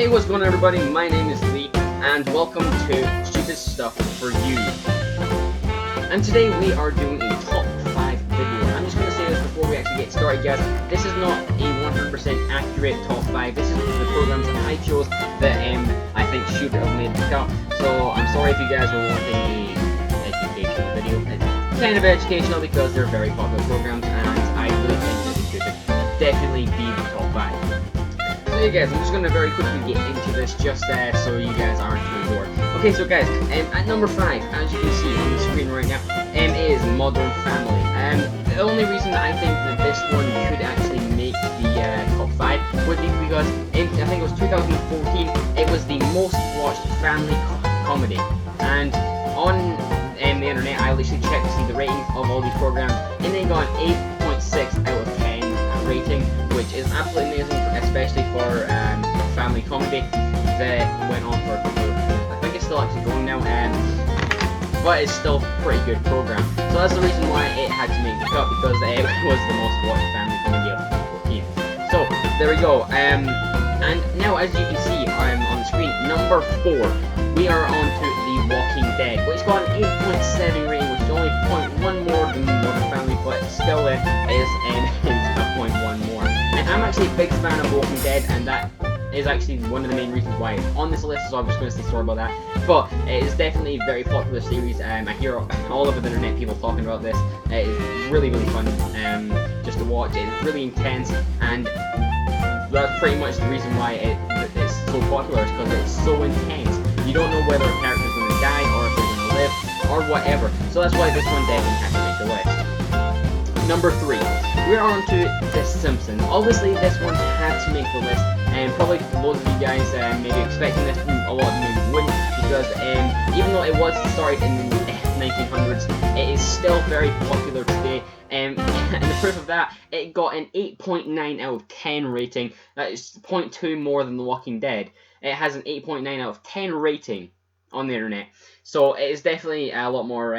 Hey, what's going on, everybody? My name is Lee, and welcome to Stupid Stuff for You. And today we are doing a top 5 video. I'm just going to say this before we actually get started, guys. This is not a 100% accurate top 5. This is the programs that I chose that I think should have made the cut. So I'm sorry if you guys were wanting an educational video. It's kind of educational because they're very popular programs, and I really think that they should definitely be the top 5. So yeah, guys, I'm just going to very quickly get into this just so you guys aren't too bored. Okay, so guys, at number 5, as you can see on the screen right now, is Modern Family. The only reason that I think that this one could actually make the top 5 would be because I think it was 2014, it was the most watched family comedy. And on the internet, I literally checked to see the ratings of all these programs, and they got an 8.6 out of 10 rating, which is absolutely amazing, especially for family comedy that went on for a couple of years. I think it's still actually going now, but it's still a pretty good program. So that's the reason why it had to make the cut, because it was the most watched family comedy of 2014. So there we go. And now, as you can see on the screen, number 4, we are on to The Walking Dead, which got an 8.7 rating, which is only 0.1 more than Modern Family, but still is a 0.1 more. And I'm actually a big fan of Walking Dead, and that is actually one of the main reasons why it's on this list, so I'm just going to say sorry about that. But it is definitely a very popular series. I hear all over the internet people talking about this. It is really, really fun just to watch. It's really intense, and that's pretty much the reason why it's so popular, is because it's so intense. You don't know whether a character is going to die, or if they're going to live, or whatever. So that's why this one definitely has to make the list. Number 3, we're on to The Simpsons. Obviously, this one had to make the list, and probably loads of you guys maybe expecting this, a lot of you maybe wouldn't, because even though it was started in the 1900s, it is still very popular today. And the proof of that, it got an 8.9 out of 10 rating. That is 0.2 more than The Walking Dead. It has an 8.9 out of 10 rating on the internet. So it is definitely a lot more,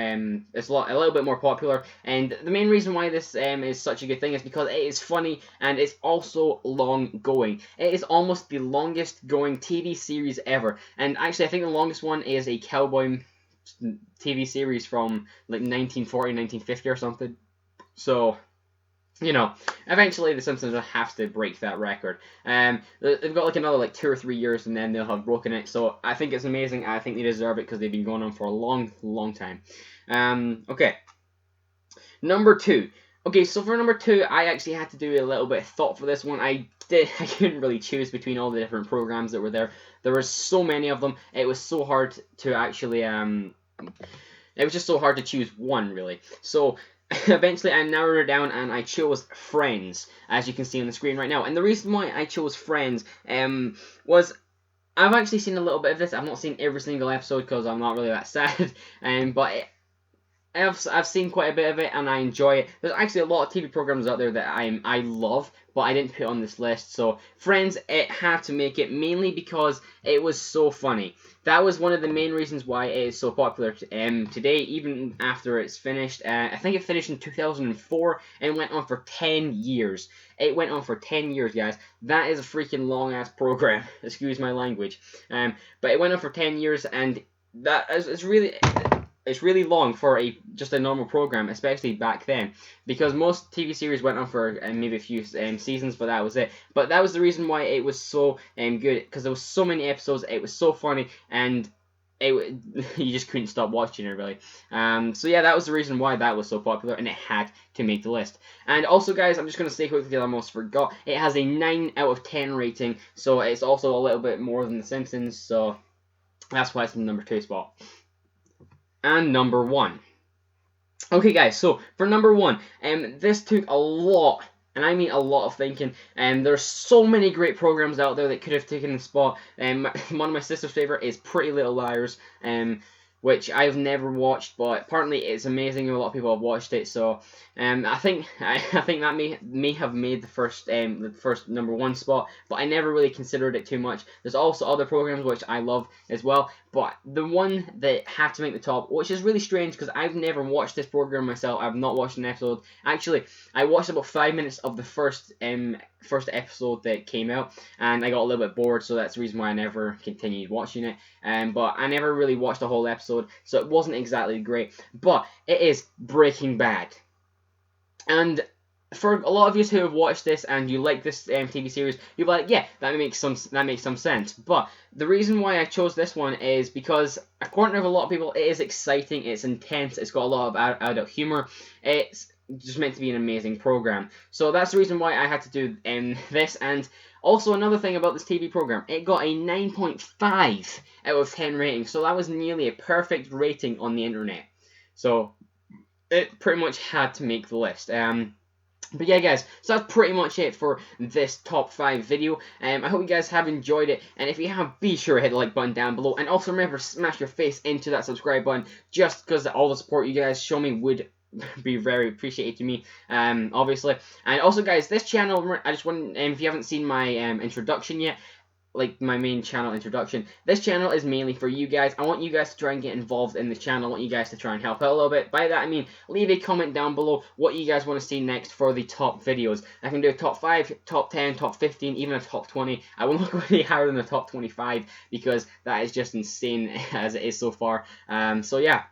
it's a little bit more popular, and the main reason why this is such a good thing is because it is funny, and it's also long going. It is almost the longest going TV series ever, and actually I think the longest one is a cowboy TV series from like 1940, 1950 or something. So, you know, eventually The Simpsons will have to break that record. They've got like another 2 or 3 years, and then they'll have broken it. So I think it's amazing. I think they deserve it because they've been going on for a long, long time. Okay. Number 2. Okay, so for number 2, I actually had to do a little bit of thought for this one. I couldn't really choose between all the different programs that were there. There were so many of them. It was so hard to actually it was just so hard to choose one, really. So eventually I narrowed it down, and I chose Friends, as you can see on the screen right now. And the reason why I chose Friends was I've actually seen a little bit of this. I've not seen every single episode because I'm not really that sad, but I've seen quite a bit of it, and I enjoy it. There's actually a lot of TV programs out there that I love, but I didn't put on this list. So Friends, it had to make it, mainly because it was so funny. That was one of the main reasons why it is so popular today, even after it's finished. I think it finished in 2004 and went on for 10 years. It went on for 10 years, guys. That is a freaking long-ass program. Excuse my language. But it went on for 10 years, and that is really... It's really long for just a normal program, especially back then, because most TV series went on for maybe a few seasons, but that was it. But that was the reason why it was so good, because there was so many episodes, it was so funny, and you just couldn't stop watching it, really. So yeah, that was the reason why that was so popular, and it had to make the list. And also, guys, I'm just going to say quickly, I almost forgot, it has a 9 out of 10 rating, so it's also a little bit more than The Simpsons, so that's why it's in the number 2 spot. And number 1. Okay, guys, so for number 1, this took a lot, and I mean a lot of thinking, and there's so many great programs out there that could have taken the spot. One of my sister's favorite is Pretty Little Liars, which I've never watched, but apparently it's amazing. A lot of people have watched it, so I think that may have made the first number 1 spot, but I never really considered it too much. There's also other programs which I love as well, but the one that had to make the top, which is really strange because I've never watched this program myself. I've not watched an episode. Actually, I watched about 5 minutes of the first episode that came out, and I got a little bit bored, so that's the reason why I never continued watching it. But I never really watched the whole episode, so it wasn't exactly great. But it is Breaking Bad, and for a lot of you who have watched this and you like this TV series, you'll be like, yeah, that makes some sense. But the reason why I chose this one is because, according to a lot of people, it is exciting, it's intense, it's got a lot of adult humor, it's just meant to be an amazing program. So that's the reason why I had to do this. And also another thing about this TV program, it got a 9.5 out of 10 rating. So that was nearly a perfect rating on the internet. So it pretty much had to make the list. But yeah, guys, so that's pretty much it for this top 5 video. I hope you guys have enjoyed it, and if you have, be sure to hit the like button down below, and also remember, smash your face into that subscribe button, just because all the support you guys show me would be very appreciated to me, obviously. And also, guys, this channel, I just want, if you haven't seen my introduction yet, like my main channel introduction, this channel is mainly for you guys. I want you guys to try and get involved in the channel. I want you guys to try and help out a little bit. By that I mean, leave a comment down below what you guys want to see next for the top videos. I can do a top 5, top 10, top 15, even a top 20. I will not go any higher than the top 25 because that is just insane as it is so far. So yeah.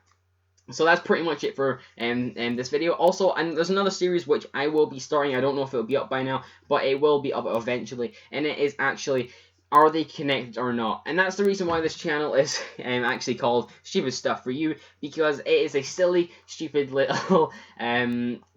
So that's pretty much it for this video. Also, and there's another series which I will be starting. I don't know if it'll be up by now, but it will be up eventually. And it is actually, are they connected or not? And that's the reason why this channel is actually called Stupid Stuff for You, because it is a silly, stupid little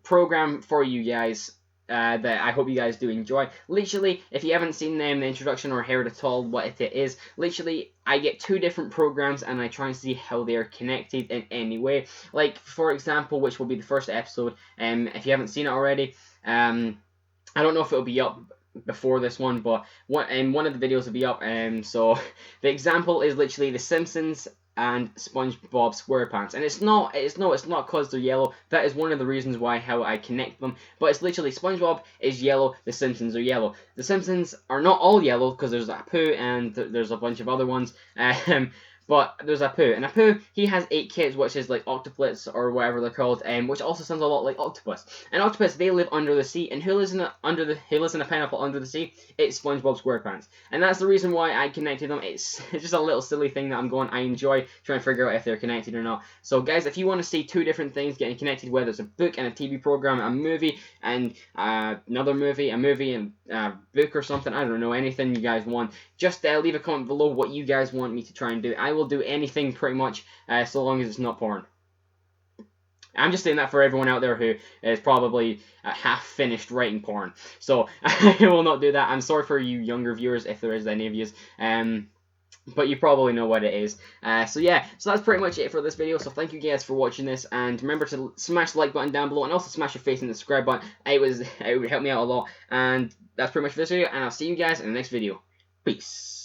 program for you guys. That I hope you guys do enjoy. Literally, if you haven't seen the introduction or heard at all what it is, literally, I get 2 different programs and I try and see how they are connected in any way. Like, for example, which will be the first episode, if you haven't seen it already, I don't know if it'll be up before this one, but one of the videos will be up. So the example is literally The Simpsons and SpongeBob SquarePants, and it's not because they're yellow. That is one of the reasons why how I connect them, but it's literally SpongeBob is yellow, The Simpsons are yellow. The Simpsons are not all yellow because there's Apu and there's a bunch of other ones. But there's Apu, and Apu, he has 8 kids, which is like octuplets or whatever they're called, which also sounds a lot like octopus. And octopus, they live under the sea, and who lives in a pineapple under the sea? It's SpongeBob SquarePants, and that's the reason why I connected them. It's just a little silly thing that I enjoy trying to figure out if they're connected or not. So guys, if you want to see 2 different things getting connected, whether it's a book and a TV program, a movie and another movie, a movie and a book or something, I don't know, anything you guys want, just leave a comment below what you guys want me to try and do. I will do anything pretty much, so long as it's not porn. I'm just saying that for everyone out there who is probably half finished writing porn. So I will not do that. I'm sorry for you younger viewers if there is any of you. But you probably know what it is. So yeah, so that's pretty much it for this video. So thank you guys for watching this, and remember to smash the like button down below, and also smash your face in the subscribe button. It would help me out a lot. And that's pretty much for this video, and I'll see you guys in the next video. Peace.